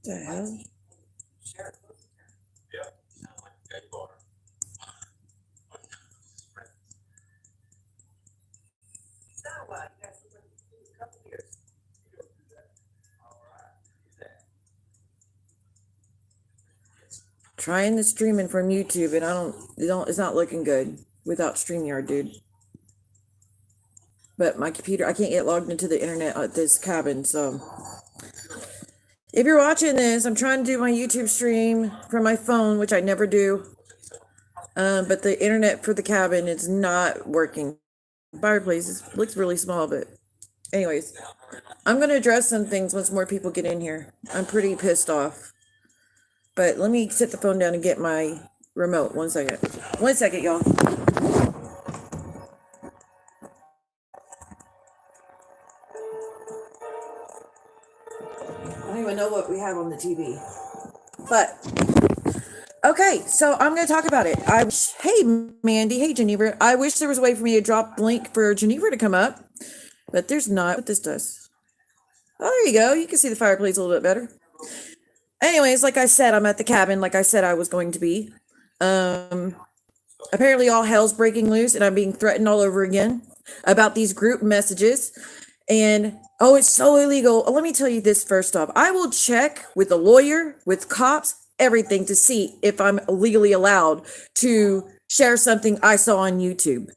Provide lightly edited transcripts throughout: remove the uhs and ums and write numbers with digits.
The hell? Trying the streaming from YouTube, and it's not looking good without StreamYard, dude. But my computer, I can't get logged into the internet at this cabin, so if you're watching this, I'm trying to do my YouTube stream from my phone, which I never do. But the internet for the cabin is not working. Fireplace looks really small, but anyways, I'm gonna address some things once more people get in here. I'm pretty pissed off. But let me set the phone down and get my remote. 1 second. 1 second, y'all. I don't even know what we have on the TV. But, okay, so I'm going to talk about it. Hey, Mandy. Hey, Geneva. I wish there was a way for me to drop the link for Geneva to come up. But there's not. What this does. Oh, there you go. You can see the fireplace a little bit better. Anyways, like I said, I'm at the cabin like I said I was going to be. Apparently all hell's breaking loose and I'm being threatened all over again about these group messages. And, oh, it's so illegal. Let me tell you this first off. I will check with a lawyer, with cops, everything to see if I'm legally allowed to share something I saw on YouTube.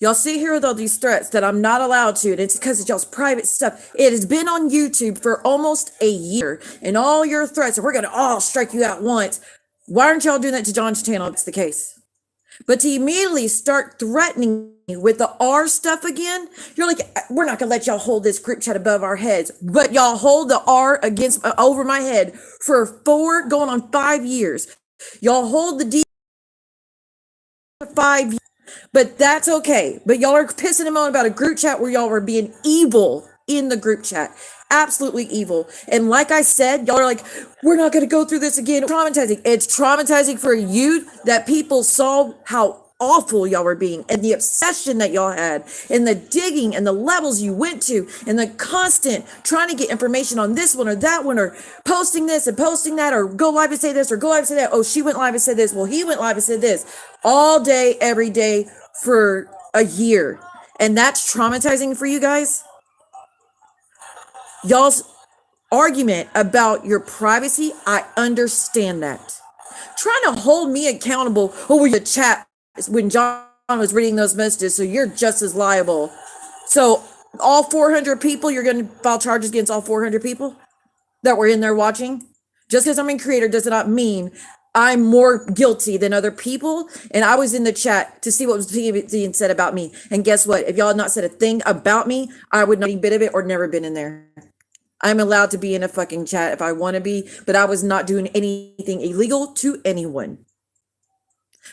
Y'all see here with all these threats that I'm not allowed to, and it's because of y'all's private stuff. It has been on YouTube for almost a year, and all your threats, and we're going to all strike you out once. Why aren't y'all doing that to John's channel if it's the case? But to immediately start threatening me with the R stuff again, you're like, we're not going to let y'all hold this group chat above our heads. But y'all hold the R against over my head for 4 going on 5 years. Y'all hold the D for 5 years. But that's okay. But y'all are pissing him on about a group chat where y'all were being evil in the group chat. Absolutely evil. And like I said, y'all are like, we're not going to go through this again. Traumatizing. It's traumatizing for you that people saw how awful y'all were being and the obsession that y'all had and the digging and the levels you went to and the constant trying to get information on this one or that one or posting this and posting that or go live and say this or go live and say that. Oh, she went live and said this. Well, he went live and said this all day, every day for a year. And that's traumatizing for you guys. Y'all's argument about your privacy, I understand that. Trying to hold me accountable over the chat when John was reading those messages, so you're just as liable. So all 400 people, you're going to file charges against all 400 people that were in there watching? Just because I'm a creator does not mean I'm more guilty than other people. And I was in the chat to see what was being said about me. And guess what? If y'all had not said a thing about me, I would not have been a bit of it or never been in there. I'm allowed to be in a fucking chat if I want to be, but I was not doing anything illegal to anyone.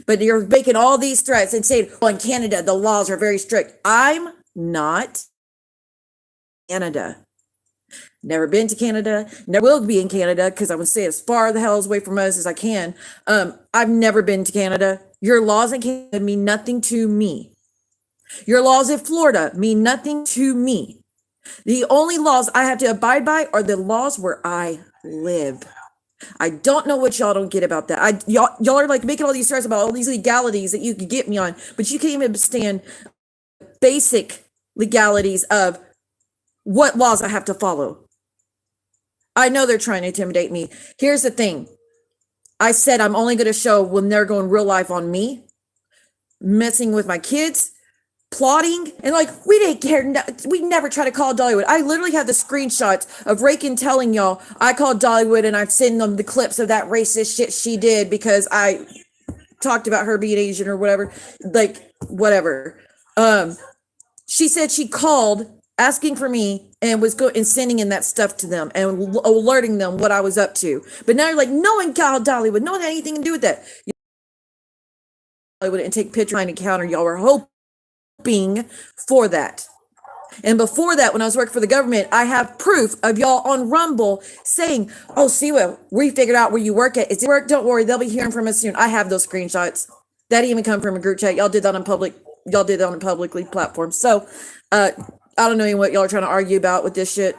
But you're making all these threats and saying, well, in Canada, the laws are very strict. I'm not Canada. Never been to Canada. Never will be in Canada because I would stay as far the hell away from us as I can. I've never been to Canada. Your laws in Canada mean nothing to me. Your laws in Florida mean nothing to me. The only laws I have to abide by are the laws where I live. I don't know what y'all don't get about that. Y'all are like making all these threats about all these legalities that you could get me on, but you can't even stand basic legalities of what laws I have to follow. I know they're trying to intimidate me. Here's the thing. I said I'm only going to show when they're going real life on me, messing with my kids, plotting, and like, we didn't care. We never try to call Dollywood. I literally have the screenshots of Rakin telling y'all I called Dollywood and I've sent them the clips of that racist shit she did because I talked about her being Asian or whatever, like whatever. She said she called asking for me and was and sending in that stuff to them and alerting them what I was up to. But now you're like, no one called Dollywood. No one had anything to do with that. Dollywood and take pictures trying to counter. Y'all were hoping for that. And before that, when I was working for the government, I have proof of y'all on Rumble saying, oh, Siwa, we figured out where you work at. It's work. Don't worry. They'll be hearing from us soon. I have those screenshots. That even come from a group chat. Y'all did that on public. Y'all did that on a publicly platform. So, I don't know what y'all are trying to argue about with this shit.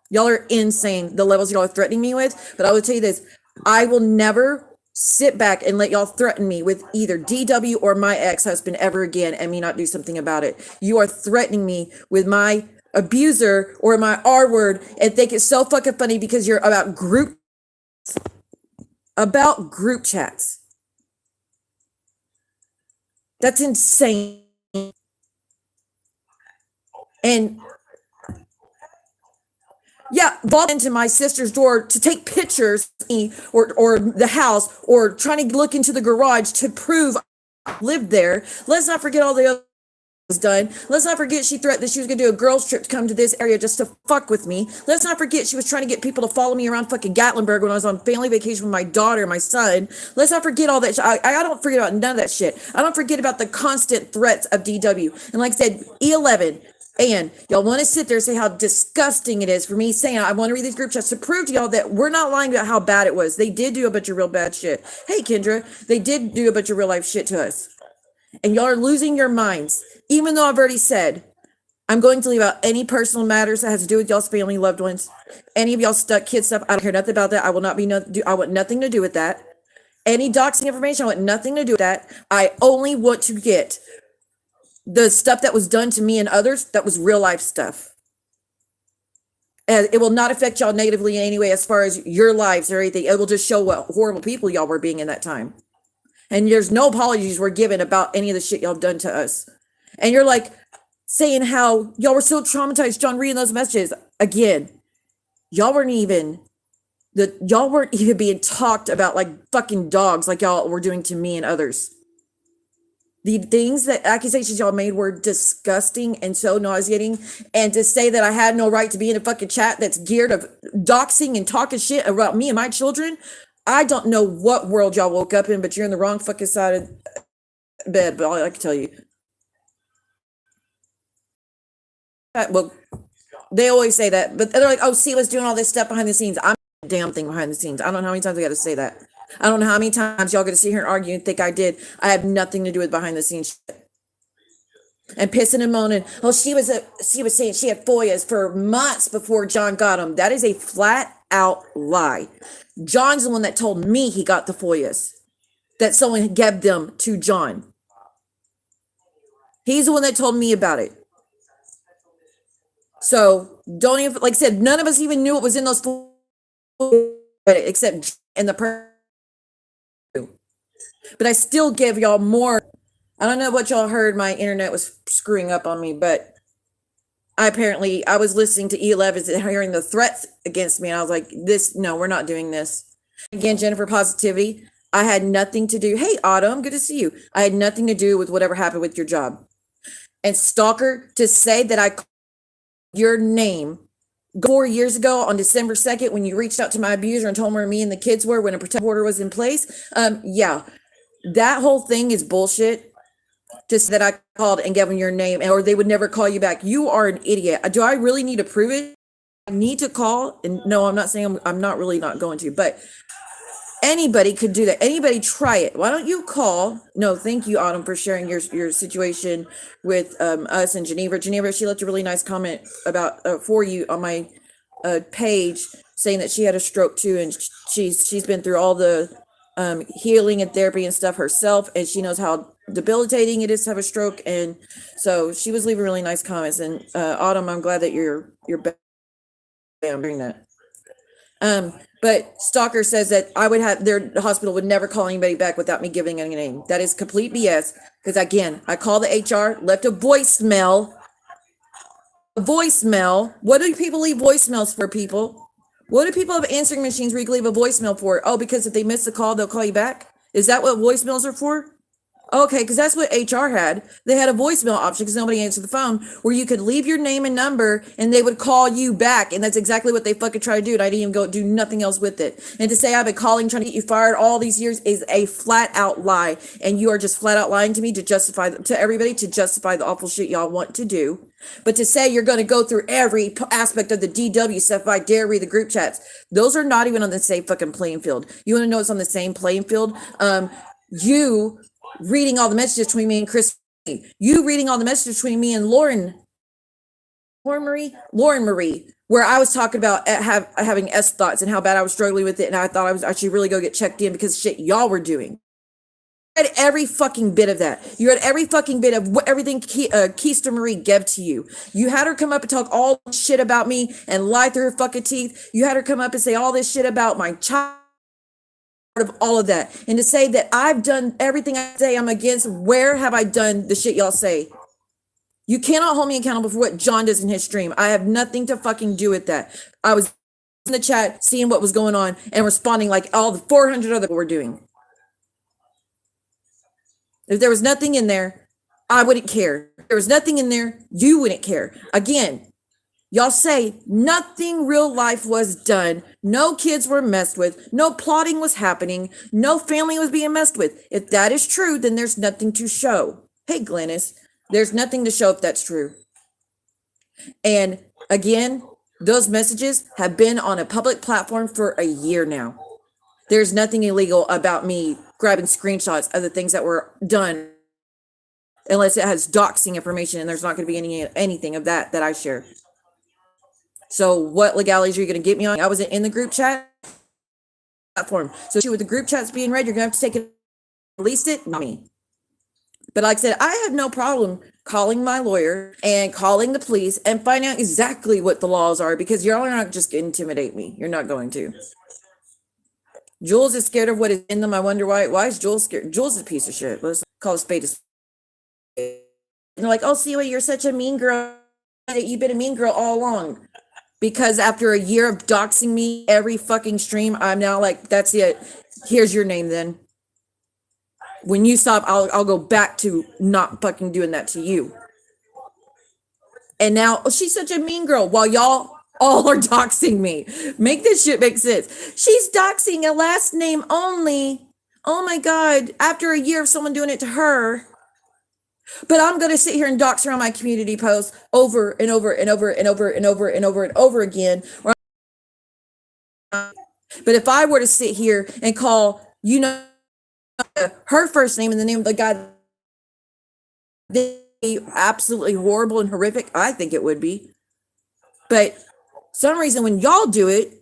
Y'all are insane, the levels y'all are threatening me with. But I will tell you this, I will never sit back and let y'all threaten me with either DW or my ex-husband ever again and me not do something about it. You are threatening me with my abuser or my R word and think it's so fucking funny because you're about group chats. That's insane. And yeah, vault into my sister's door to take pictures of me or the house, or trying to look into the garage to prove I lived there. Let's not forget all the other was done. Let's not forget she threatened that she was going to do a girls trip to come to this area just to fuck with me. Let's not forget she was trying to get people to follow me around fucking Gatlinburg when I was on family vacation with my daughter and my son. Let's not forget all that. I don't forget about none of that shit. I don't forget about the constant threats of DW. And like I said, E11, and y'all want to sit there and say how disgusting it is for me saying I want to read these group chats to prove to y'all that we're not lying about how bad it was. They did do a bunch of real bad shit. Hey, Kendra, they did do a bunch of real life shit to us. And y'all are losing your minds. Even though I've already said, I'm going to leave out any personal matters that has to do with y'all's family, loved ones, any of y'all stuck kid stuff. I don't care nothing about that. I will not be, I want nothing to do with that. Any doxing information, I want nothing to do with that. I only want to get the stuff that was done to me and others that was real life stuff. And it will not affect y'all negatively in any way as far as your lives or anything. It will just show what horrible people y'all were being in that time. And there's no apologies were given about any of the shit y'all done to us. And you're like saying how y'all were so traumatized, John, reading those messages. Again, y'all weren't even being talked about like fucking dogs like y'all were doing to me and others. The things that accusations y'all made were disgusting and so nauseating. And to say that I had no right to be in a fucking chat that's geared of doxing and talking shit about me and my children, I don't know what world y'all woke up in, but you're in the wrong fucking side of bed. But all I can tell you, well, they always say that, but they're like, "Oh, Siwa's doing all this stuff behind the scenes." I'm a damn thing behind the scenes. I don't know how many times I got to say that. I don't know how many times y'all got to sit here and argue and think I did. I have nothing to do with behind the scenes shit. And pissing and moaning. Oh, she was saying she had FOIAs for months before John got them. That is a flat out lie. John's the one that told me he got the FOIAs, that someone gave them to John. He's the one that told me about it. So don't even, like I said, none of us even knew what was in those FOIAs except in the person. But I still give y'all more. I don't know what y'all heard. My internet was screwing up on me, but I was listening to E11 and hearing the threats against me. And I was like, no, we're not doing this. Again, Jennifer Positivity, I had nothing to do. Hey, Autumn, good to see you. I had nothing to do with whatever happened with your job. And Stalker, to say that I called your name 4 years ago on December 2nd, when you reached out to my abuser and told me where me and the kids were when a protective order was in place. Yeah, that whole thing is bullshit. Just that I called and gave them your name, or they would never call you back. You are an idiot. Do I really need to prove it? I need to call. And no, I'm not saying I'm not really not going to, but anybody could do that. Anybody try it. Why don't you call? No, thank you, Autumn, for sharing your situation with us in Geneva. Geneva, she left a really nice comment about for you on my page, saying that she had a stroke too, and she's been through all the healing and therapy and stuff herself, and she knows how debilitating it is to have a stroke. And so she was leaving really nice comments. And Autumn, I'm glad that you're back doing that. But Stalker says that the hospital would never call anybody back without me giving a name. That is complete BS. Because again, I called the HR, left a voicemail. What do people leave voicemails for, people? What do people have answering machines where you can leave a voicemail for? Oh, because if they miss the call, they'll call you back? Is that what voicemails are for? Okay, because that's what HR had. They had a voicemail option because nobody answered the phone, where you could leave your name and number and they would call you back. And that's exactly what they fucking try to do. And I didn't even go do nothing else with it. And to say I've been calling, trying to get you fired all these years is a flat out lie. And you are just flat out lying to me to everybody to justify the awful shit y'all want to do. But to say you're going to go through every aspect of the DW stuff, if I dare read the group chats, those are not even on the same fucking playing field. You want to know what's on the same playing field? You reading all the messages between me and Chris, you reading all the messages between me and Lauren, Lauren Marie, where I was talking about having S thoughts and how bad I was struggling with it, and I thought I should really go get checked in because shit y'all were doing. You had every fucking bit of that. You had every fucking bit of everything Keista Marie gave to you. You had her come up and talk all shit about me and lie through her fucking teeth. You had her come up and say all this shit about my child, of all of that, and to say that I've done everything I say I'm against. Where have I done the shit y'all say? You cannot hold me accountable for what John does in his stream. I have nothing to fucking do with that. I was in the chat seeing what was going on and responding like all the 400 other people were doing. If there was nothing in there, I wouldn't care. If there was nothing in there, you wouldn't care. Again, y'all say nothing real life was done. No kids were messed with. No plotting was happening. No family was being messed with. If that is true, then there's nothing to show. Hey, Glennis, there's nothing to show if that's true. And again, those messages have been on a public platform for a year now. There's nothing illegal about me grabbing screenshots of the things that were done, unless it has doxing information, and there's not going to be anything of that I share. So what legalities are you going to get me on? I wasn't in the group chat platform. So with the group chats being read, you're going to have to take it, release it, not me. But like I said, I have no problem calling my lawyer and calling the police and finding out exactly what the laws are, because y'all are not just going to intimidate me. You're not going to. Jules is scared of what is in them. I wonder why. Why is Jules scared? Jules is a piece of shit. Let's call a spade a spade. And they're like, oh, Siwa, you're such a mean girl. You've been a mean girl all along. Because after a year of doxing me every fucking stream, I'm now like, that's it. Here's your name then. When you stop, I'll go back to not fucking doing that to you. And now, oh, she's such a mean girl, while y'all all are doxing me. Make this shit make sense. She's doxing a last name only. Oh my God. After a year of someone doing it to her. But I'm going to sit here and dox her on my community posts over and over and over and over and over and over and over again. But if I were to sit here and call, her first name and the name of the guy, absolutely horrible and horrific, I think it would be. But some reason when y'all do it,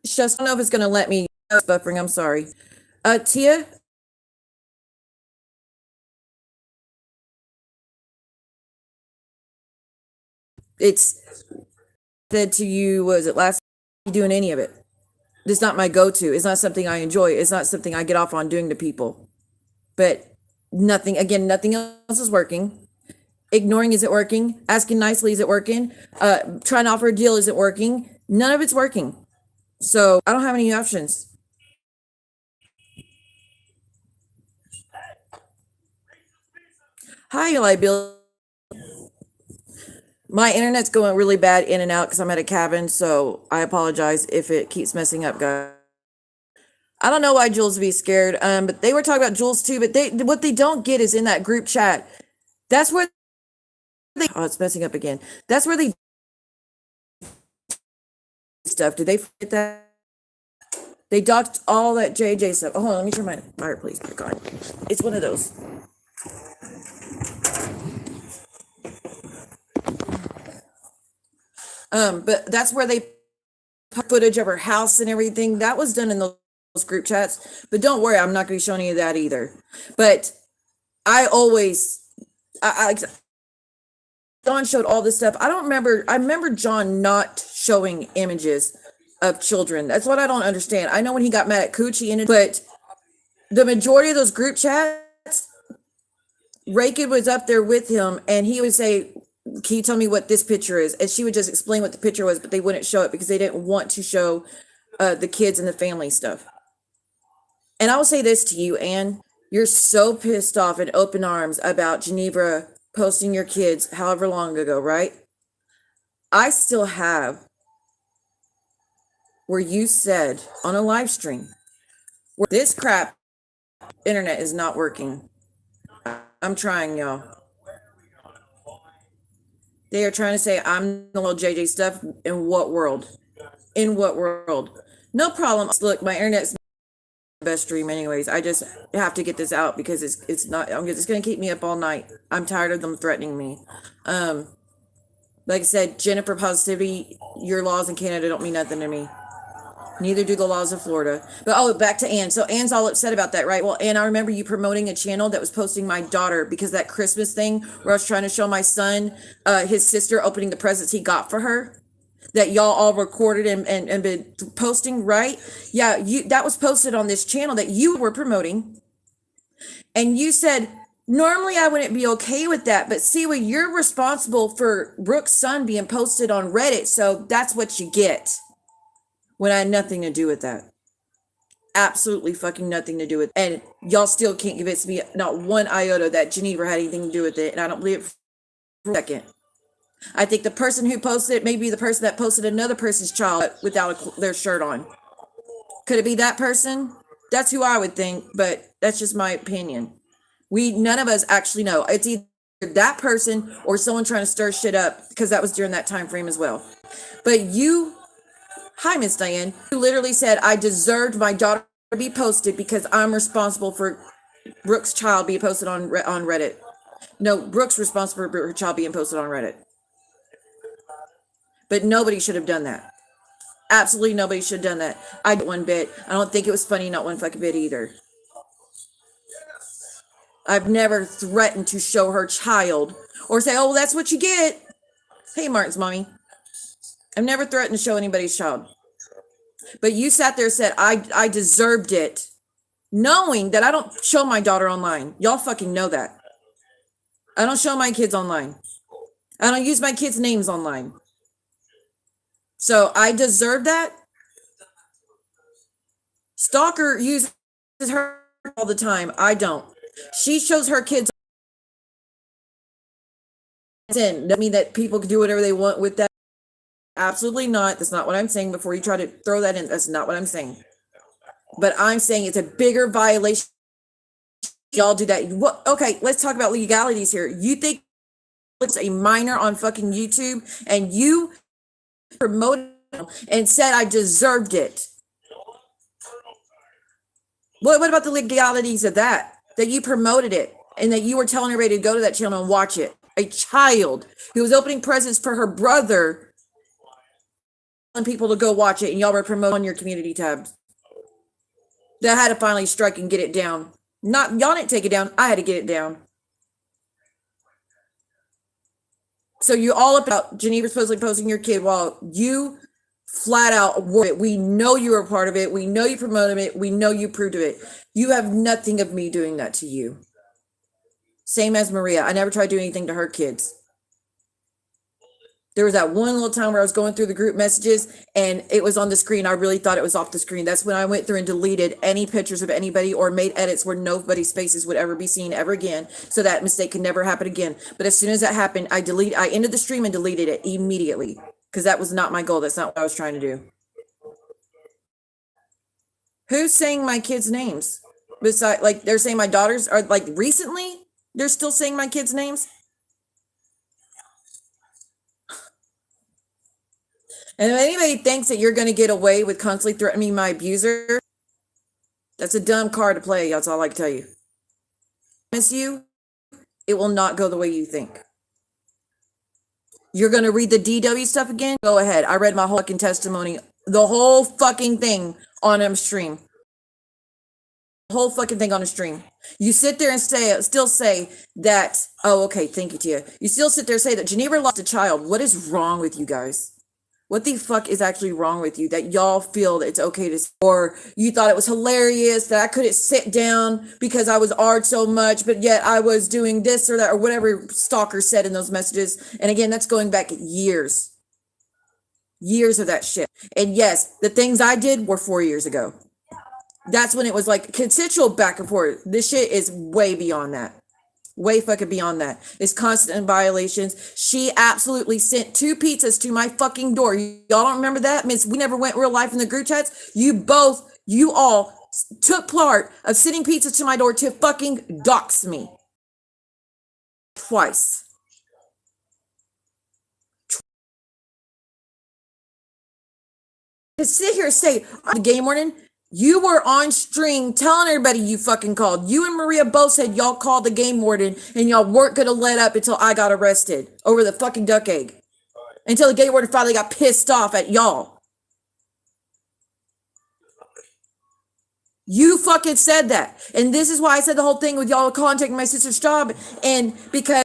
it's just, I don't know if it's going to let me. Buffering, I'm sorry. Tia? It's said to you, was it last week, doing any of it? It's not my go-to. It's not something I enjoy. It's not something I get off on doing to people. But nothing else is working. Ignoring isn't working. Asking nicely isn't working. Trying to offer a deal isn't working. None of it's working. So I don't have any options. Hi, Liability. My internet's going really bad in and out because I'm at a cabin, so I apologize if it keeps messing up, guys. I don't know why Jules would be scared, but they were talking about Jules too, but what they don't get is in that group chat. That's where it's messing up again. That's where they stuff. Did they forget that? They doxed all that JJ stuff. Oh, hold on, let me turn my fireplace back on. It's one of those. But that's where they put footage of her house and everything. That was done in those group chats. But don't worry, I'm not going to be showing you that either. But I John showed all this stuff. I remember John not showing images of children. That's what I don't understand. I know when he got mad at Coochie, but the majority of those group chats, Raykid was up there with him, and he would say, can you tell me what this picture is? And she would just explain what the picture was, but they wouldn't show it because they didn't want to show the kids and the family stuff. And I will say this to you, Anne, you're so pissed off in open arms about Geneva posting your kids however long ago, right? I still have where you said on a live stream, where this crap internet is not working. I'm trying, y'all. They are trying to say I'm the little JJ stuff. In what world? In what world? No problem. Look, my internet's the best stream anyways. I just have to get this out because it's not, it's going to keep me up all night. I'm tired of them threatening me. But Like I said, Jennifer positivity, your laws in Canada don't mean nothing to me. Neither do the laws of Florida. But back to Ann. So Ann's all upset about that, right? Well, Ann, I remember you promoting a channel that was posting my daughter because that Christmas thing where I was trying to show my son his sister opening the presents he got for her. That y'all all recorded and been posting, right? Yeah, that was posted on this channel that you were promoting. And you said, normally I wouldn't be okay with that, but Siwa, you're responsible for Brooke's son being posted on Reddit, so that's what you get. When I had nothing to do with that. Absolutely fucking nothing to do with it. And y'all still can't convince me not one iota that Geneva had anything to do with it, and I don't believe it for a second. I think the person who posted it may be the person that posted another person's child without their shirt on. Could it be that person? That's who I would think, but that's just my opinion. None of us actually know. It's either that person or someone trying to stir shit up, because that was during that time frame as well. But hi, Miss Diane, you literally said I deserved my daughter to be posted because I'm responsible for Brooke's child being posted on Reddit. No, Brooke's responsible for her child being posted on Reddit. But nobody should have done that. Absolutely nobody should have done that. I did one bit. I don't think it was funny, not one fucking bit either. I've never threatened to show her child or say, oh, well, that's what you get. Hey, Martin's mommy. I've never threatened to show anybody's child. But you sat there and said, I deserved it, knowing that I don't show my daughter online. Y'all fucking know that. I don't show my kids online. I don't use my kids' names online. So I deserve that. Stalker uses her all the time. I don't. She shows her kids. Doesn't mean that people can do whatever they want with that. Absolutely not. That's not what I'm saying. Before you try to throw that in, that's not what I'm saying. But I'm saying it's a bigger violation. Y'all do that. What? Okay, let's talk about legalities here. You think it's a minor on fucking YouTube and you promoted and said I deserved it. What about the legalities of that? That you promoted it and that you were telling everybody to go to that channel and watch it. A child who was opening presents for her brother, telling people to go watch it, and y'all were promoting on your community tabs. That had to finally strike and get it down. Not y'all didn't take it down. I had to get it down. So you're all about Geneva supposedly posting your kid while you flat out wore it. We know you were a part of it. We know you promoted it. We know you proved it. You have nothing of me doing that to you. Same as Maria. I never tried to do anything to her kids. There was that one little time where I was going through the group messages and it was on the screen. I really thought it was off the screen. That's when I went through and deleted any pictures of anybody or made edits where nobody's faces would ever be seen ever again. So that mistake could never happen again. But as soon as that happened, I ended the stream and deleted it immediately because that was not my goal. That's not what I was trying to do. Who's saying my kids' names? Besides, like they're saying my daughters are like recently, they're still saying my kids' names. And if anybody thinks that you're going to get away with constantly threatening my abuser, that's a dumb card to play. That's all I can tell you. I promise you, it will not go the way you think. You're going to read the DW stuff again? Go ahead. I read my whole fucking testimony, the whole fucking thing on a stream. The whole fucking thing on a stream. You sit there and still say that, oh, okay, thank you, Tia. You still sit there and say that Geneva lost a child. What is wrong with you guys? What the fuck is actually wrong with you that y'all feel that it's okay to, or you thought it was hilarious that I couldn't sit down because I was art so much, but yet I was doing this or that or whatever stalker said in those messages. And again, that's going back years of that shit. And yes, the things I did were 4 years ago. That's when it was like consensual back and forth. This shit is way beyond that. Way fucking beyond that. It's constant violations. She absolutely sent 2 pizzas to my fucking door. Y'all don't remember that? Miss, we never went real life in the group chats. You all took part of sending pizzas to my door to fucking dox me. Twice. To sit here and say, the game warden, you were on stream telling everybody you fucking called. You and Maria both said y'all called the game warden and y'all weren't going to let up until I got arrested over the fucking duck egg. until the gay word finally got pissed off at y'all. You fucking said that. And this is why I said the whole thing with y'all contacting my sister's job. And because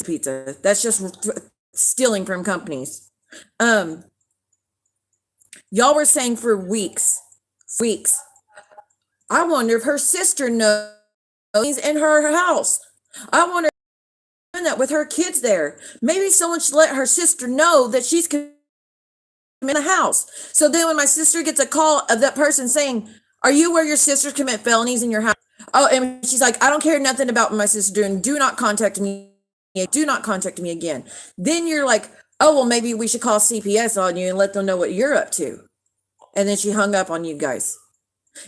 pizza, that's just stealing from companies. Y'all were saying for weeks, I wonder if her sister knows he's in her house. I wonder if that with her kids there. Maybe someone should let her sister know that she's in the house. So then when my sister gets a call of that person saying, are you where your sisters commit felonies in your house? Oh, and she's like, I don't care nothing about what my sister doing. Do not contact me. Do not contact me again. Then you're like, oh, well, maybe we should call CPS on you and let them know what you're up to. And then she hung up on you guys.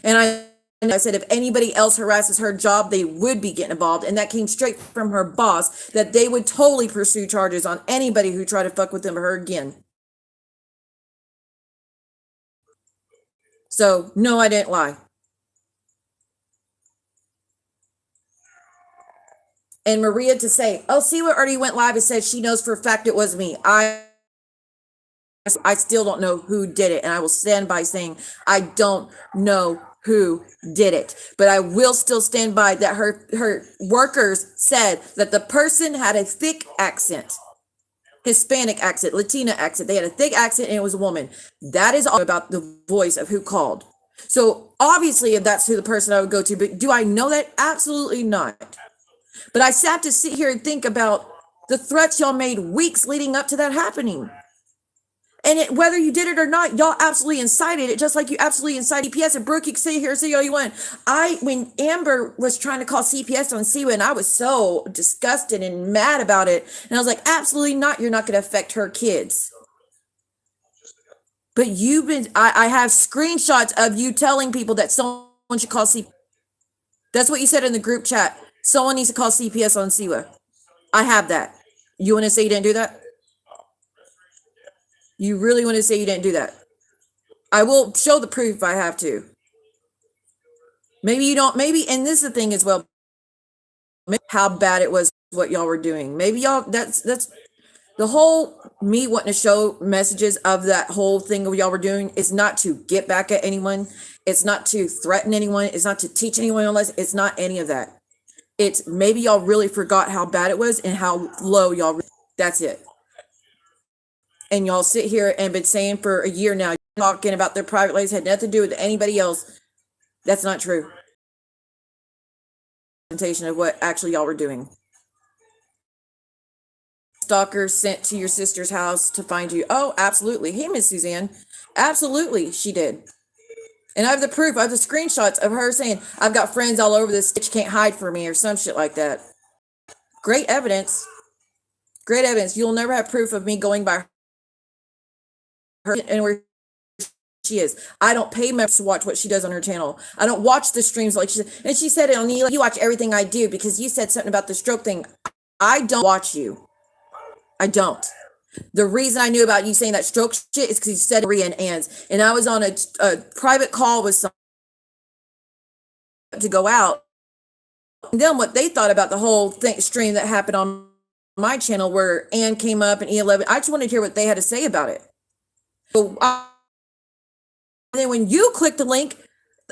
And I said, if anybody else harasses her job, they would be getting involved. And that came straight from her boss, that they would totally pursue charges on anybody who tried to fuck with them or her again. So, no, I didn't lie. And Maria to say, oh, Siwa already went live and said she knows for a fact it was me. I still don't know who did it. And I will stand by saying I don't know who did it. But I will still stand by that her workers said that the person had a thick accent. Hispanic accent, Latina accent. They had a thick accent and it was a woman. That is all about the voice of who called. So obviously if that's who the person I would go to, but do I know that? Absolutely not. But I sat to sit here and think about the threats y'all made weeks leading up to that happening. And whether you did it or not, y'all absolutely incited it, just like you absolutely incited CPS. And Brooke, you can sit here and say all you want. When Amber was trying to call CPS on Siwa, and I was so disgusted and mad about it. And I was like, absolutely not. You're not going to affect her kids. But I have screenshots of you telling people that someone should call CPS. That's what you said in the group chat. Someone needs to call CPS on Siwa. I have that. You want to say you didn't do that? You really want to say you didn't do that? I will show the proof if I have to. Maybe you don't, and this is the thing as well, how bad it was what y'all were doing. Maybe y'all, that's the whole me wanting to show messages of that whole thing of y'all were doing is not to get back at anyone. It's not to threaten anyone. It's not to teach anyone unless it's not any of that. It's maybe y'all really forgot how bad it was and how low y'all, that's it. And y'all sit here and been saying for a year now, talking about their private lives had nothing to do with anybody else. That's not true. Presentation of what actually y'all were doing. Stalker sent to your sister's house to find you. Oh, absolutely. Hey, Miss Suzanne. Absolutely, she did. And I have the proof. I have the screenshots of her saying, I've got friends all over this, bitch can't hide from me or some shit like that. Great evidence. Great evidence. You'll never have proof of me going by her and where she is. I don't pay members to watch what she does on her channel. I don't watch the streams like she said. And she said it on you watch everything I do because you said something about the stroke thing. I don't watch you. I don't. The reason I knew about you saying that stroke shit is because you said Maria and Ann's, and I was on a private call with someone to go out. And then what they thought about the whole stream that happened on my channel where Ann came up and E11. I just wanted to hear what they had to say about it. So then when you clicked the link,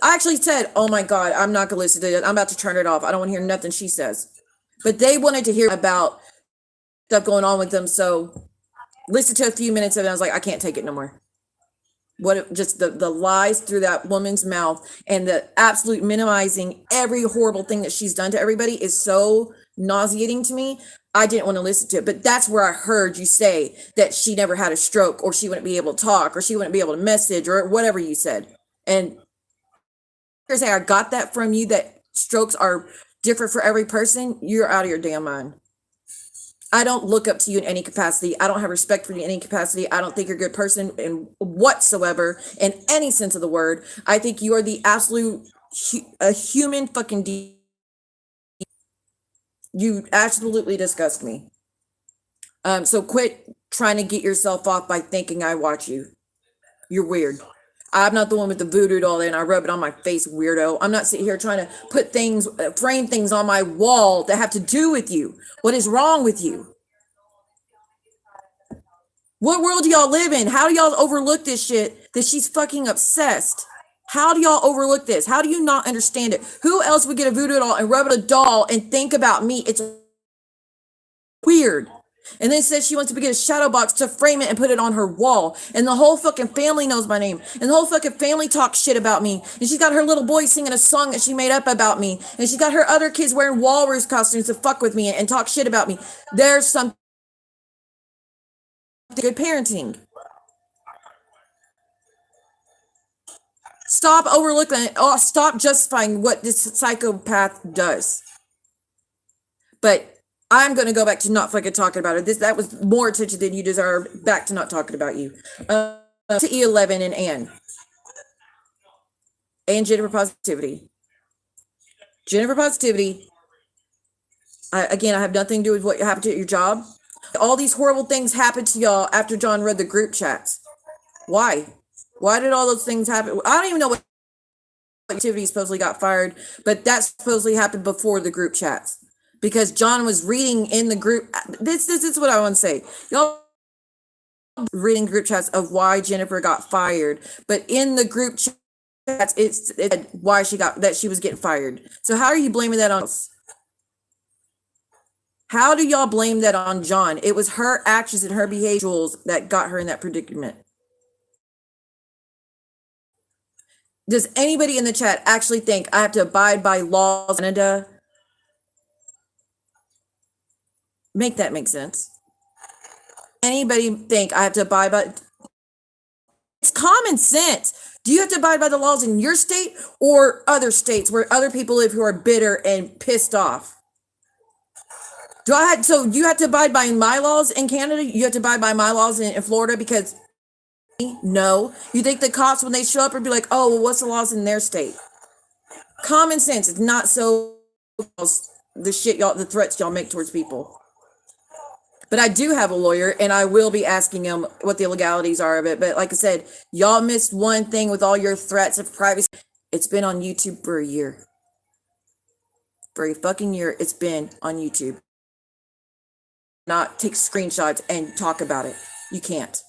I actually said, oh my God, I'm not gonna listen to it. I'm about to turn it off. I don't want to hear nothing she says. But they wanted to hear about stuff going on with them. So listen to a few minutes of it. I was like, I can't take it no more. Just the lies through that woman's mouth and the absolute minimizing every horrible thing that she's done to everybody is so nauseating to me. I didn't want to listen to it, but that's where I heard you say that she never had a stroke or she wouldn't be able to talk or she wouldn't be able to message or whatever you said. And here's how I got that from you, that strokes are different for every person. You're out of your damn mind. I don't look up to you in any capacity. I don't have respect for you in any capacity. I don't think you're a good person in whatsoever, in any sense of the word. I think you are the absolute a human fucking You absolutely disgust me. So quit trying to get yourself off by thinking I watch you. You're weird. I'm not the one with the voodoo doll and I rub it on my face, weirdo. I'm not sitting here trying to frame things on my wall that have to do with you. What is wrong with you? What world do y'all live in? How do y'all overlook this shit that she's fucking obsessed? How do y'all overlook this? How do you not understand it? Who else would get a voodoo doll and rub it a doll and think about me? It's weird. And then says she wants to get a shadow box to frame it and put it on her wall. And the whole fucking family knows my name. And the whole fucking family talks shit about me. And she's got her little boy singing a song that she made up about me. And she's got her other kids wearing walrus costumes to fuck with me and talk shit about me. There's some good parenting. Stop overlooking it. Oh, stop justifying what this psychopath does. But I'm going to go back to not fucking talking about it. That was more attention than you deserve. Back to not talking about you. To E11 and Anne. And Jennifer Positivity. Jennifer Positivity. Again, I have nothing to do with what happened to your job. All these horrible things happened to y'all after John read the group chats. Why? Why did all those things happen? I don't even know what activity supposedly got fired, but that supposedly happened before the group chats. Because John was reading in the group. This is what I want to say. Y'all reading group chats of why Jennifer got fired, but in the group chats, it's why she was getting fired. So how are you blaming that on us? How do y'all blame that on John? It was her actions and her behaviors that got her in that predicament. Does anybody in the chat actually think I have to abide by laws in Canada? Make that make sense. Anybody think I have to abide by? It's common sense. Do you have to abide by the laws in your state or other states where other people live who are bitter and pissed off? So you have to abide by my laws in Canada? You have to abide by my laws in Florida because no. You think the cops when they show up would be like, oh, well, what's the laws in their state? Common sense. It's not so the threats y'all make towards people. But I do have a lawyer, and I will be asking him what the legalities are of it. But like I said, y'all missed one thing with all your threats of privacy. It's been on YouTube for a year. For a fucking year, it's been on YouTube. Not take screenshots and talk about it. You can't.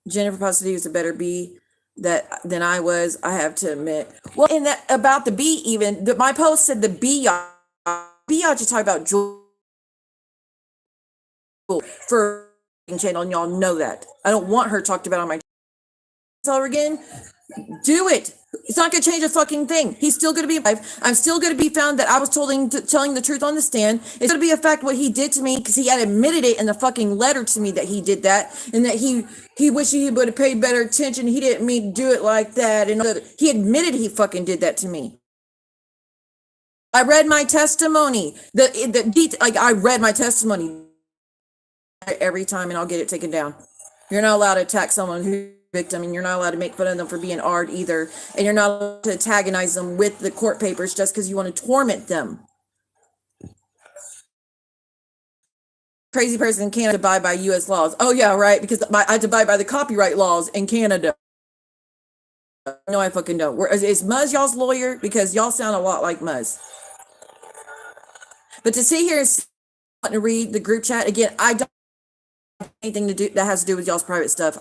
Jennifer Positivity was a better B than I was, I have to admit. Well, and that about the B even, my post said the B y'all just talk about for channel, and y'all know that. I don't want her talked about on my channel again. Do it. It's not going to change a fucking thing. He's still going to be alive. I'm still going to be found that I was telling the truth on the stand. It's going to be a fact what he did to me because he had admitted it in the fucking letter to me that he did that and that he wished he would have paid better attention. He didn't mean to do it like that. And he admitted he fucking did that to me. I read my testimony. I read my testimony every time, and I'll get it taken down. You're not allowed to attack someone who's a victim, and you're not allowed to make fun of them for being art either. And you're not allowed to antagonize them with the court papers just because you want to torment them. Crazy person can't abide by U.S. laws. Oh yeah, right. Because I abide by the copyright laws in Canada. No, I fucking don't. Is Muzz y'all's lawyer? Because y'all sound a lot like Muzz. But to sit here and want to read the group chat again, I don't have anything to do that has to do with y'all's private stuff.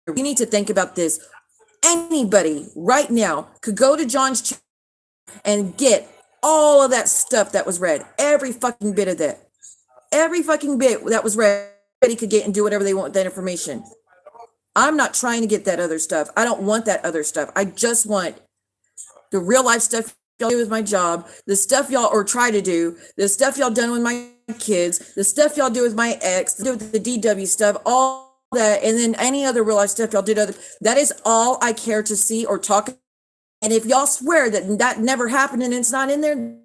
We need to think about this. Anybody right now could go to John's chat and get all of that stuff that was read. Every fucking bit of that. Every fucking bit that was read. Anybody could get and do whatever they want with that information. I'm not trying to get that other stuff. I don't want that other stuff. I just want the real life stuff y'all do with my job, the stuff y'all or try to do, the stuff y'all done with my kids, the stuff y'all do with my ex, do with the DW stuff, all that, and then any other real life stuff y'all did. That is all I care to see or talk. And if y'all swear that never happened and it's not in there,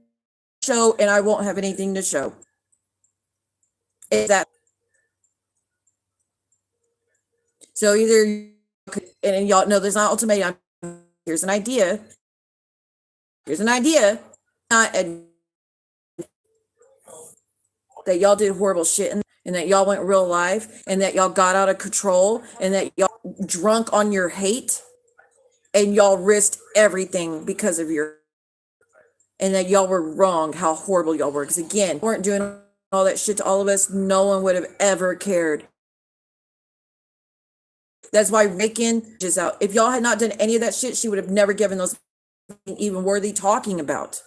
show, and I won't have anything to show. Is that so? Either and y'all know there's not ultimatum. Here's an idea. Not that y'all did horrible shit and that y'all went real live and that y'all got out of control and that y'all drunk on your hate and y'all risked everything and that y'all were wrong, how horrible y'all were. Because again, weren't doing all that shit to all of us, no one would have ever cared. That's why Ricken is out. If y'all had not done any of that shit, she would have never given those even worthy talking about.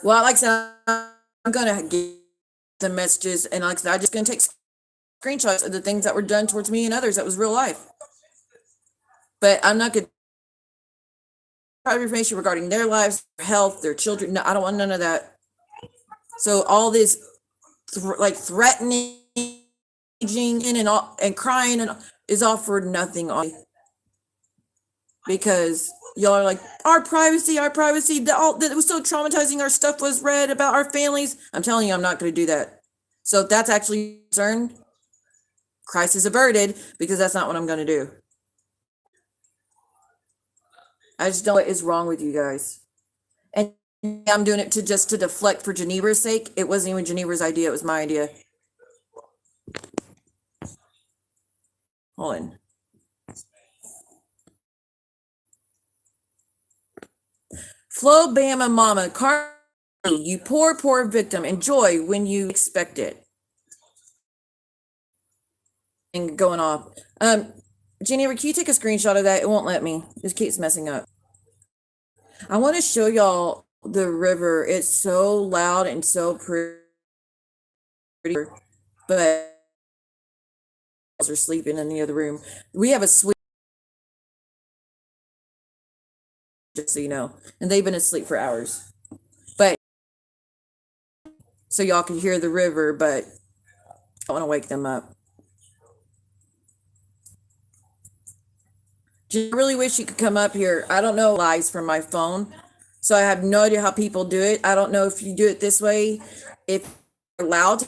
Well, like I said, I'm gonna get the messages, and like I said, I'm just gonna take screenshots of the things that were done towards me and others that was real life. But I'm not gonna private information regarding their lives, their health, their children. No, I don't want none of that. So all this like threatening and crying and is all for nothing, because y'all are like, our privacy, that was so traumatizing. Our stuff was read about our families. I'm telling you, I'm not going to do that. So if that's actually concerned, crisis averted, because that's not what I'm going to do. I just don't know what is wrong with you guys. And I'm doing it to deflect for Geneva's sake. It wasn't even Geneva's idea. It was my idea. Hold on. Flo Bama Mama, Carly, you poor victim. Enjoy when you expect it. And going off. Geneva, can you take a screenshot of that? It won't let me. It keeps messing up. I want to show y'all the river. It's so loud and so pretty, but are sleeping in the other room. We have a suite, just so you know, and they've been asleep for hours. But so y'all can hear the river, but I want to wake them up. I really wish you could come up here. I don't know lies from my phone, so I have no idea how people do it. I don't know if you do it this way, if you're allowed.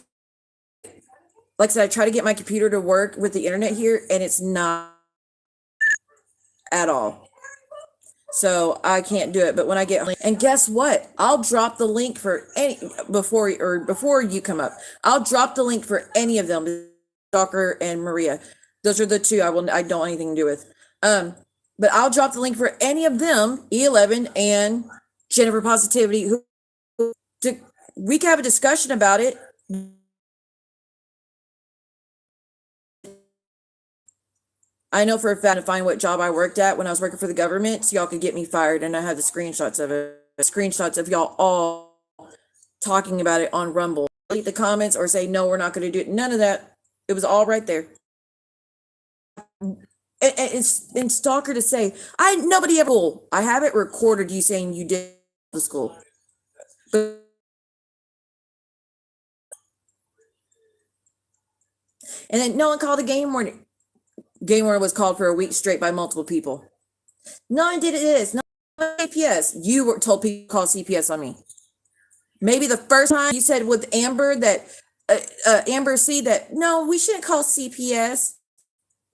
Like I said, I try to get my computer to work with the internet here, and it's not at all. So I can't do it. But when I get, and guess what? I'll drop the link for any before you come up. I'll drop the link for any of them, Stalker and Maria. Those are the two I don't want anything to do with. But I'll drop the link for any of them, E11 and Jennifer Positivity. We can have a discussion about it. I know for a fact to find what job I worked at when I was working for the government, so y'all could get me fired, and I have the screenshots of it. Screenshots of y'all all talking about it on Rumble. Delete the comments or say no, we're not going to do it. None of that. It was all right there. And Stalker to say, nobody ever. I have it recorded. You saying you did the school, but. And then no one called the game warden. Game warden was called for a week straight by multiple people. No one did this. No CPS. You were told people to call CPS on me. Maybe the first time you said with Amber that Amber C that no, we shouldn't call CPS.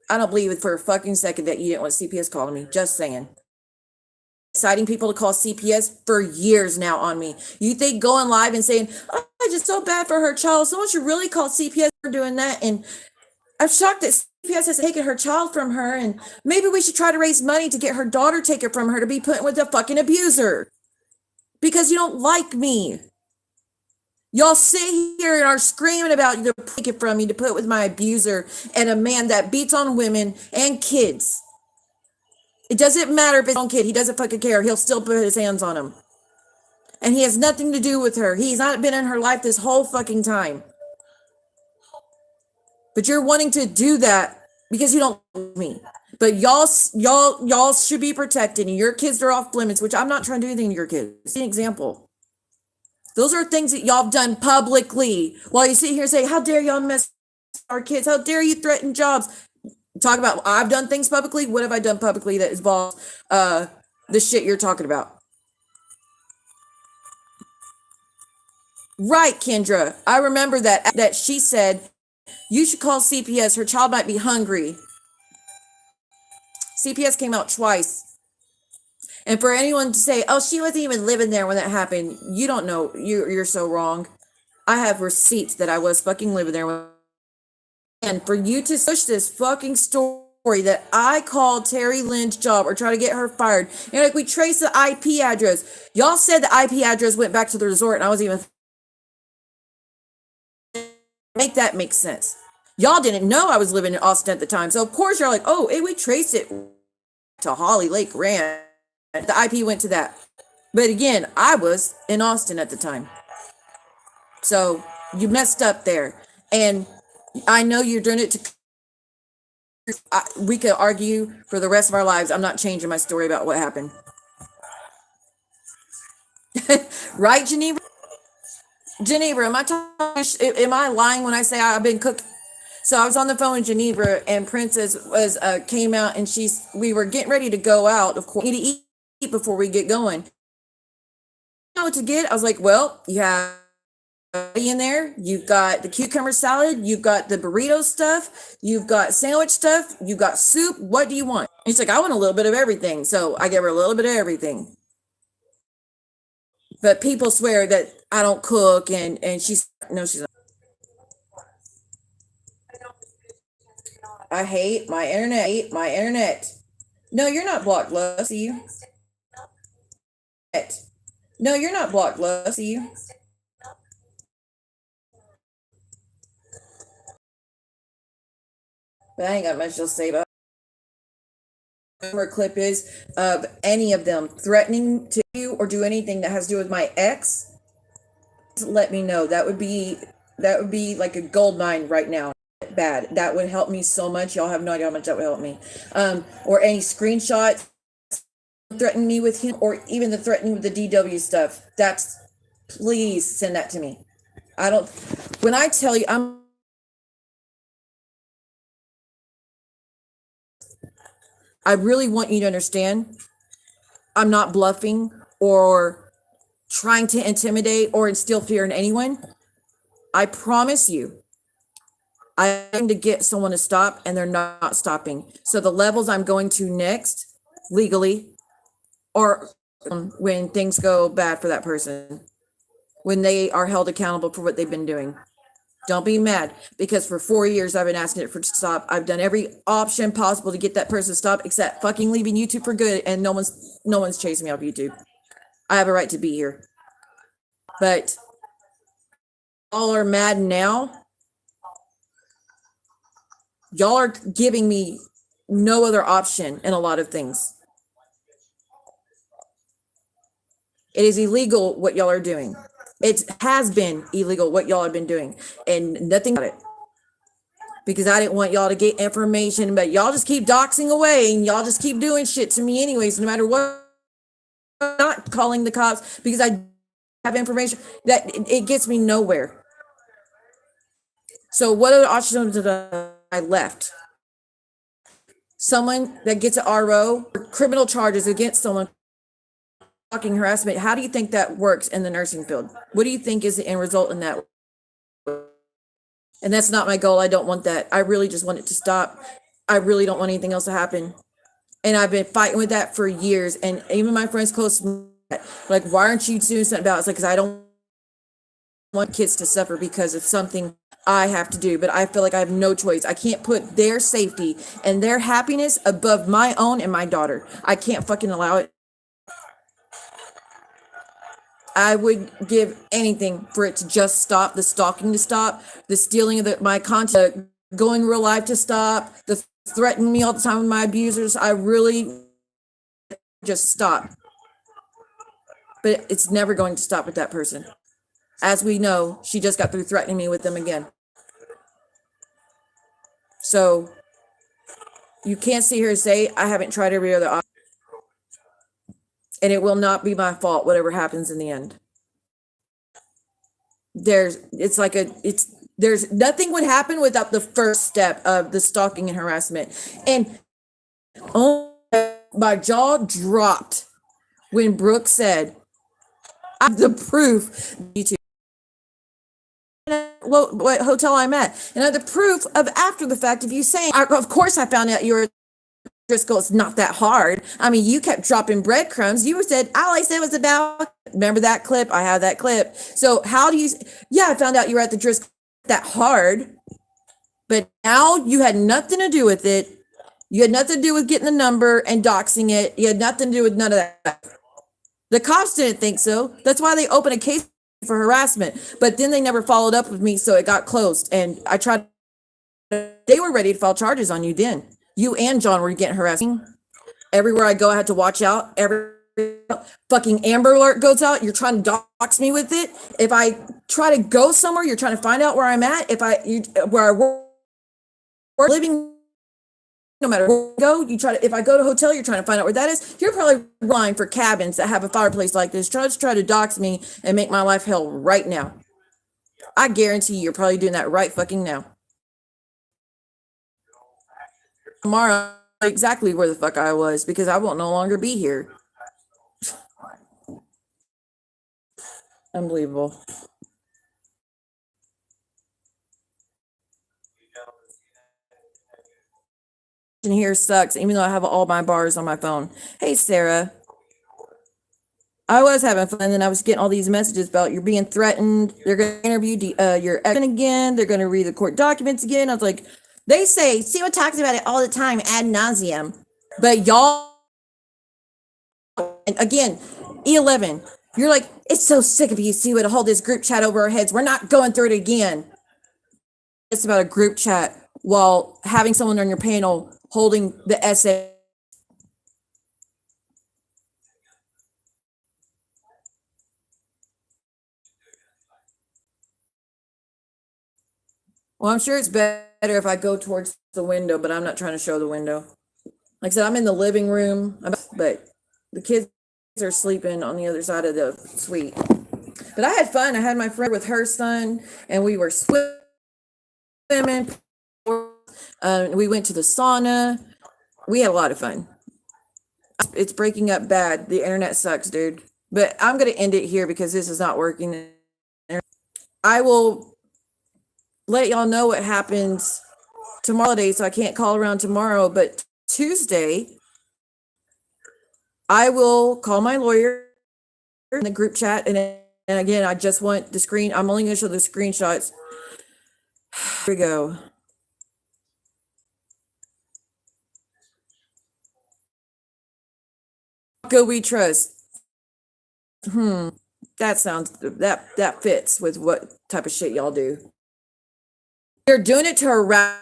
I don't believe it for a fucking second that you didn't want CPS calling me. Just saying. Inciting people to call CPS for years now on me. You think going live and saying, oh, I just so bad for her child. Someone should really call CPS for doing that. And I'm shocked that CPS has taken her child from her. And maybe we should try to raise money to get her daughter taken from her to be put with a fucking abuser. Because you don't like me. Y'all sit here and are screaming about you to take it from me to put with my abuser and a man that beats on women and kids. It doesn't matter if it's his own kid. He doesn't fucking care. He'll still put his hands on him. And he has nothing to do with her. He's not been in her life this whole fucking time. But you're wanting to do that because you don't love me. But y'all should be protected, and your kids are off limits, which I'm not trying to do anything to your kids. It's an example. Those are things that y'all have done publicly. While you sit here and say, how dare y'all mess with our kids? How dare you threaten jobs? Talk about, I've done things publicly. What have I done publicly that involves the shit you're talking about? Right, Kendra. I remember that she said, you should call CPS. Her child might be hungry. CPS came out twice. And for anyone to say, oh, she wasn't even living there when that happened, you don't know. You're so wrong. I have receipts that I was fucking living there. And for you to push this fucking story that I called Terry Lynn's job or try to get her fired. And like, we traced the IP address. Y'all said the IP address went back to the resort, and I was even make that make sense. Y'all didn't know I was living in Austin at the time. So of course you're like, oh, hey, we traced it to Holly Lake Ranch. The IP went to that. But again, I was in Austin at the time. So you messed up there. And I know you're doing it to we could argue for the rest of our lives. I'm not changing my story about what happened. Right, Geneva? Geneva, am I lying when I say I've been cooking? So I was on the phone with Geneva, and Princess was came out, and we were getting ready to go out. Of course, we need to eat before we get going. You know what to get? I was like, well, you have in there, you've got the cucumber salad, you've got the burrito stuff, you've got sandwich stuff, you've got soup. What do you want? And she's like, I want a little bit of everything. So I gave her a little bit of everything. But people swear that I don't cook, and she's no, she's not. I hate my internet. No, you're not blocked, love. See you. No, you're not blocked, love. See you. But I ain't got much to say about it. Clip is of any of them threatening to you or do anything that has to do with my ex. Let me know. That would be like a gold mine right now. Bad. That would help me so much. Y'all have no idea how much that would help me. Or any screenshots threatening me with him, or even the threatening with the DW stuff. Please send that to me. When I tell you, I really want you to understand, I'm not bluffing or trying to intimidate or instill fear in anyone. I promise you, I aim to get someone to stop, and they're not stopping. So the levels I'm going to next, legally, are when things go bad for that person, when they are held accountable for what they've been doing. Don't be mad, because for 4 years I've been asking it for to stop. I've done every option possible to get that person to stop, except fucking leaving YouTube for good, and no one's chasing me off YouTube. I have a right to be here. But y'all are mad now. Y'all are giving me no other option in a lot of things. It is illegal what y'all are doing. It has been illegal what y'all have been doing, and nothing about it. Because I didn't want y'all to get information, but y'all just keep doxing away, and y'all just keep doing shit to me anyways, no matter what. I'm not calling the cops because I have information that it gets me nowhere. So what other options did I left? Someone that gets an RO, criminal charges against someone, fucking harassment. How do you think that works in the nursing field? What do you think is the end result in that? And that's not my goal. I don't want that. I really just want it to stop. I really don't want anything else to happen. And I've been fighting with that for years. And even my friends close to me, like, why aren't you doing something about it? It's like, because I don't want kids to suffer because of something I have to do. But I feel like I have no choice. I can't put their safety and their happiness above my own and my daughter. I can't fucking allow it. I would give anything for it to just stop, the stalking to stop, the stealing of my content, going real life to stop, the threatening me all the time with my abusers. I really just stop. But it's never going to stop with that person. As we know, she just got through threatening me with them again. So you can't sit here and say I haven't tried every other option. And it will not be my fault, whatever happens in the end. There's nothing would happen without the first step of the stalking and harassment. And my jaw dropped when Brooke said, I have the proof. What hotel I'm at. And I have the proof of after the fact of you saying, of course I found out you were Driscoll. It's not that hard. I mean, you kept dropping breadcrumbs. You said, all I said was about, remember that clip? I have that clip. So how do you, I found out you were at the Driscoll. That hard. But now you had nothing to do with it. You had nothing to do with getting the number and doxing it. You had nothing to do with none of that. The cops didn't think so. That's why they opened a case for harassment. But then they never followed up with me, so it got closed. And I tried. They were ready to file charges on you then. You and John were getting harassing. Everywhere I go, I had to watch out. Every fucking Amber Alert goes out. You're trying to dox me with it. If I try to go somewhere, you're trying to find out where I'm at. Where I work, living, no matter where I go, if I go to a hotel, you're trying to find out where that is. You're probably relying for cabins that have a fireplace like this. Try to dox me and make my life hell right now. I guarantee you're probably doing that right fucking now. Tomorrow, exactly where the fuck I was, because I won't no longer be here. Unbelievable. Here sucks, even though I have all my bars on my phone. Hey, Sarah. I was having fun, and then I was getting all these messages about you're being threatened. They're going to interview your ex again. They're going to read the court documents again. I was like, they say, Siwa talks about it all the time, ad nauseum. But y'all, and again, E11, you're like, it's so sick of you, Siwa, to hold this group chat over our heads. We're not going through it again. It's about a group chat while having someone on your panel holding the essay. Well, I'm sure it's better if I go towards the window, but I'm not trying to show the window. Like I said, I'm in the living room, but the kids are sleeping on the other side of the suite. But I had fun. I had my friend with her son, and we were swimming. We went to the sauna. We had a lot of fun. It's breaking up bad. The internet sucks, dude. But I'm going to end it here because this is not working. I will let y'all know what happens tomorrow, so I can't call around tomorrow, but Tuesday, I will call my lawyer in the group chat. And again, I just want the screen. I'm only going to show the screenshots. Here we go. Go we trust. That sounds, that fits with what type of shit y'all do. You're doing it to harass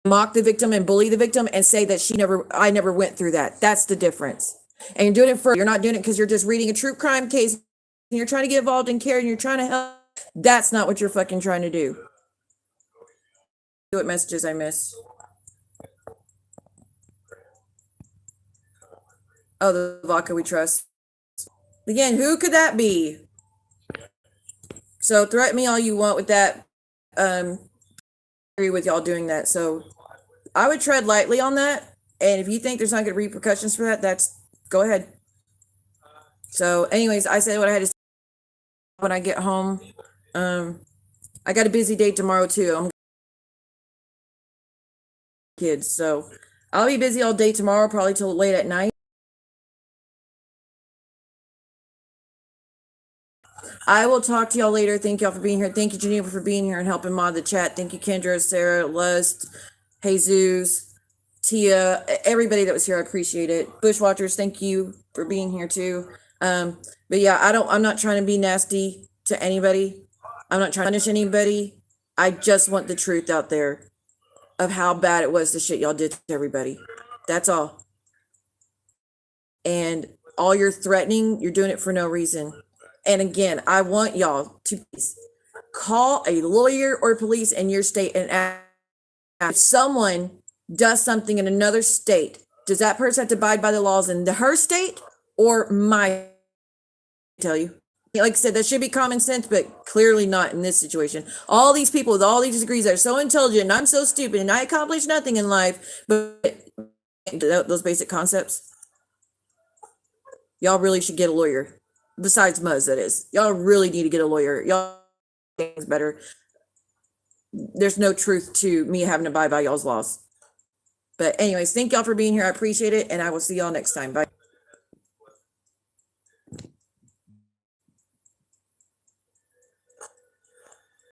mock the victim and bully the victim and say that I never went through that. That's the difference. And you're doing it you're not doing it because you're just reading a true crime case and you're trying to get involved in care and you're trying to help. That's not what you're fucking trying to do. What messages I missed? Oh, the vodka we trust. Again, who could that be? So threaten me all you want with that. Agree with y'all doing that. So I would tread lightly on that. And if you think there's not going to be repercussions for that, go ahead. So anyways, I said what I had to say when I get home. I got a busy day tomorrow too. I'm kids. So I'll be busy all day tomorrow, probably till late at night. I will talk to y'all later. Thank y'all for being here. Thank you, Geneva, for being here and helping mod the chat. Thank you, Kendra, Sarah, Lust, Jesus, Tia, everybody that was here. I appreciate it. Bushwatchers, thank you for being here too. But yeah, I'm not trying to be nasty to anybody. I'm not trying to punish anybody. I just want the truth out there of how bad it was, the shit y'all did to everybody. That's all. And all you're threatening, you're doing it for no reason. And again, I want y'all to please call a lawyer or police in your state and ask if someone does something in another state, does that person have to abide by the laws in her state or my? Tell you, like I said, that should be common sense, but clearly not in this situation. All these people with all these degrees are so intelligent, and I'm so stupid, and I accomplish nothing in life, but those basic concepts, y'all really should get a lawyer. Besides Muzz, that is. Y'all really need to get a lawyer. Y'all things better. There's no truth to me having to abide by y'all's laws. But anyways, thank y'all for being here. I appreciate it, and I will see y'all next time. Bye.